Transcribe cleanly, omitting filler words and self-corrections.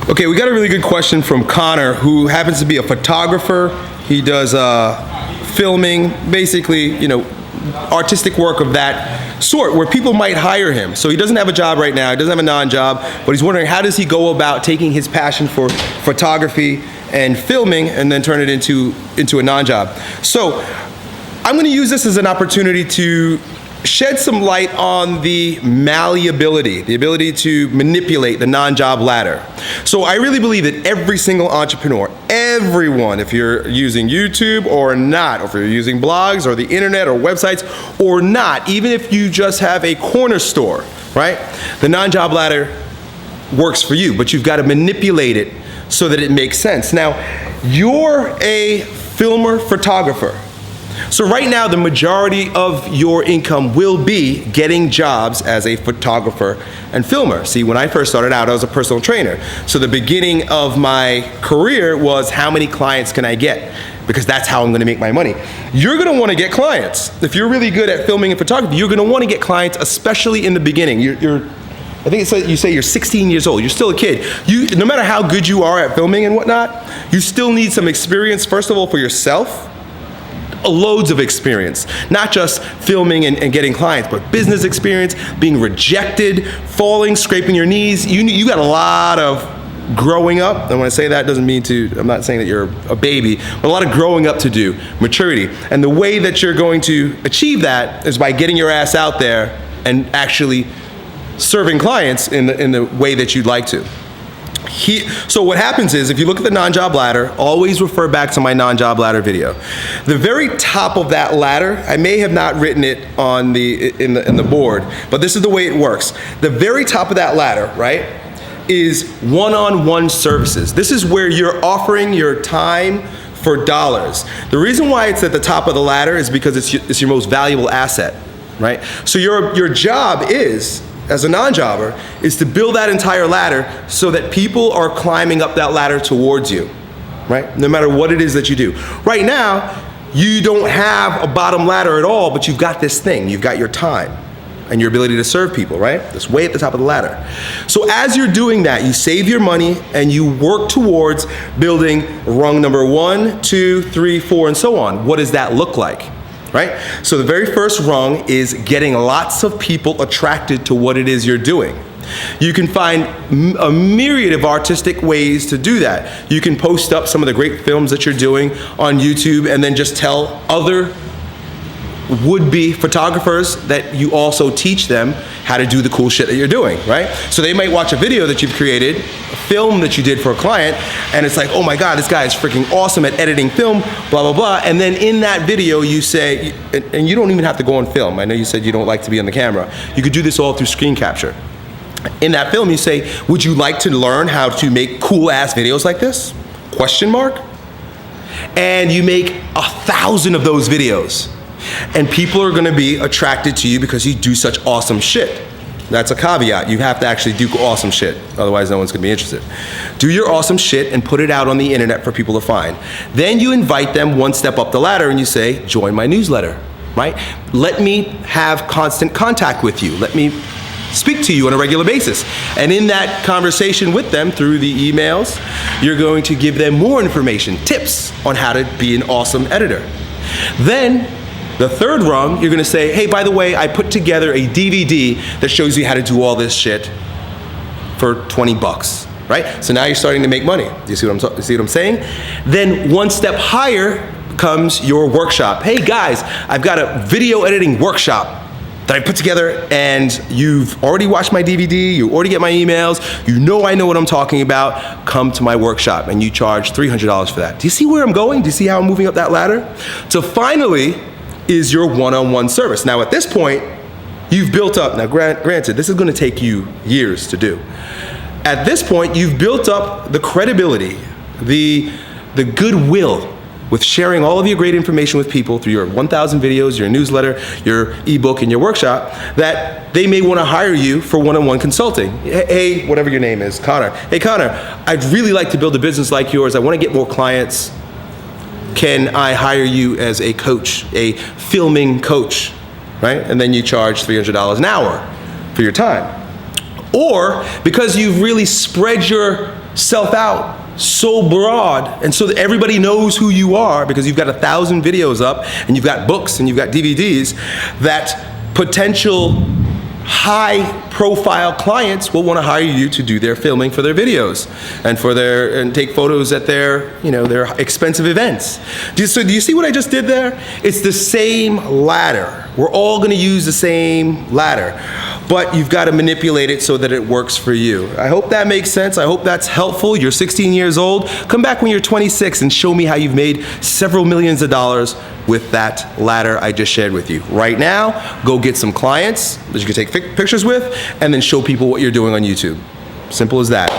Okay, we got a really good question from Connor, who happens to be a photographer. He does filming, basically, artistic work of that sort, where people might hire him. So he doesn't have a job right now, he doesn't have a non-job, but he's wondering how does he go about taking his passion for photography and filming and then turn it into a non-job. So I'm gonna use this as an opportunity to shed some light on the malleability, the ability to manipulate the non-job ladder. So I really believe that every single entrepreneur, everyone, if you're using YouTube or not, or if you're using blogs or the internet or websites or not, even if you just have a corner store, right? The non-job ladder works for you, but you've got to manipulate it so that it makes sense. Now, you're a filmer, photographer. So right now, the majority of your income will be getting jobs as a photographer and filmer. See, when I first started out, I was a personal trainer. So the beginning of my career was how many clients can I get? Because that's how I'm gonna make my money. You're gonna wanna get clients. If you're really good at filming and photography, you're gonna wanna get clients, especially in the beginning. I think you say you're 16 years old, you're still a kid. No matter how good you are at filming and whatnot, you still need some experience, first of all, for yourself. Loads of experience, not just filming and getting clients, but business experience, being rejected, falling, scraping your knees. You got a lot of growing up, and when I say that, doesn't mean I'm not saying that you're a baby, but a lot of growing up to do, maturity. And the way that you're going to achieve that is by getting your ass out there and actually serving clients in the way that you'd like to. So what happens is, if you look at the non-job ladder, always refer back to my non-job ladder video. The very top of that ladder, I may have not written it on in the board, but this is the way it works. The very top of that ladder, right, is one-on-one services. This is where you're offering your time for dollars. The reason why it's at the top of the ladder is because it's your most valuable asset, right? So your job is, as a non-jobber, is to build that entire ladder so that people are climbing up that ladder towards you, right? No matter what it is that you do. Right now, you don't have a bottom ladder at all, but you've got this thing. You've got your time and your ability to serve people, right? That's way at the top of the ladder. So as you're doing that, you save your money and you work towards building rung number 1, 2, 3, 4, and so on. What does that look like? Right? So the very first rung is getting lots of people attracted to what it is you're doing. You can find a myriad of artistic ways to do that. You can post up some of the great films that you're doing on YouTube and then just tell other would-be photographers that you also teach them how to do the cool shit that you're doing, right? So they might watch a video that you've created, a film that you did for a client, and it's like, oh my God, this guy is freaking awesome at editing film, blah, blah, blah. And then in that video you say, and you don't even have to go on film. I know you said you don't like to be on the camera. You could do this all through screen capture. In that film you say, would you like to learn how to make cool ass videos like this? Question mark. And you make 1,000 of those videos. And people are gonna be attracted to you because you do such awesome shit. That's a caveat. You have to actually do awesome shit. Otherwise, no one's gonna be interested. Do your awesome shit and put it out on the internet for people to find. Then you invite them one step up the ladder and you say, join my newsletter, right? Let me have constant contact with you. Let me speak to you on a regular basis. And in that conversation with them through the emails, you're going to give them more information, tips on how to be an awesome editor. Then, the third rung, you're gonna say, hey, by the way, I put together a DVD that shows you how to do all this shit for 20 bucks, right? So now you're starting to make money. Do you see what I'm saying? Then one step higher comes your workshop. Hey guys, I've got a video editing workshop that I put together and you've already watched my DVD, you already get my emails, you know I know what I'm talking about, come to my workshop, and you charge $300 for that. Do you see where I'm going? Do you see how I'm moving up that ladder? So finally, is your one-on-one service. Now at this point, you've built up, now granted, this is gonna take you years to do. At this point, you've built up the credibility, the goodwill with sharing all of your great information with people through your 1,000 videos, your newsletter, your ebook, and your workshop, that they may wanna hire you for one-on-one consulting. Hey, whatever your name is, Connor. Hey Connor, I'd really like to build a business like yours. I wanna get more clients. Can I hire you as a coach, a filming coach, right? And then you charge $300 an hour for your time. Or because you've really spread your self out so broad, and so that everybody knows who you are because you've got 1,000 videos up and you've got books and you've got DVDs, that potential high profile clients will want to hire you to do their filming for their videos and take photos at their expensive events. Do you see what I just did there? It's the same ladder. We're all going to use the same ladder, but you've got to manipulate it so that it works for you. I hope that makes sense. I hope that's helpful. You're 16 years old. Come back when you're 26 and show me how you've made several millions of dollars with that ladder I just shared with you. Right now, go get some clients that you can take pictures with and then show people what you're doing on YouTube. Simple as that.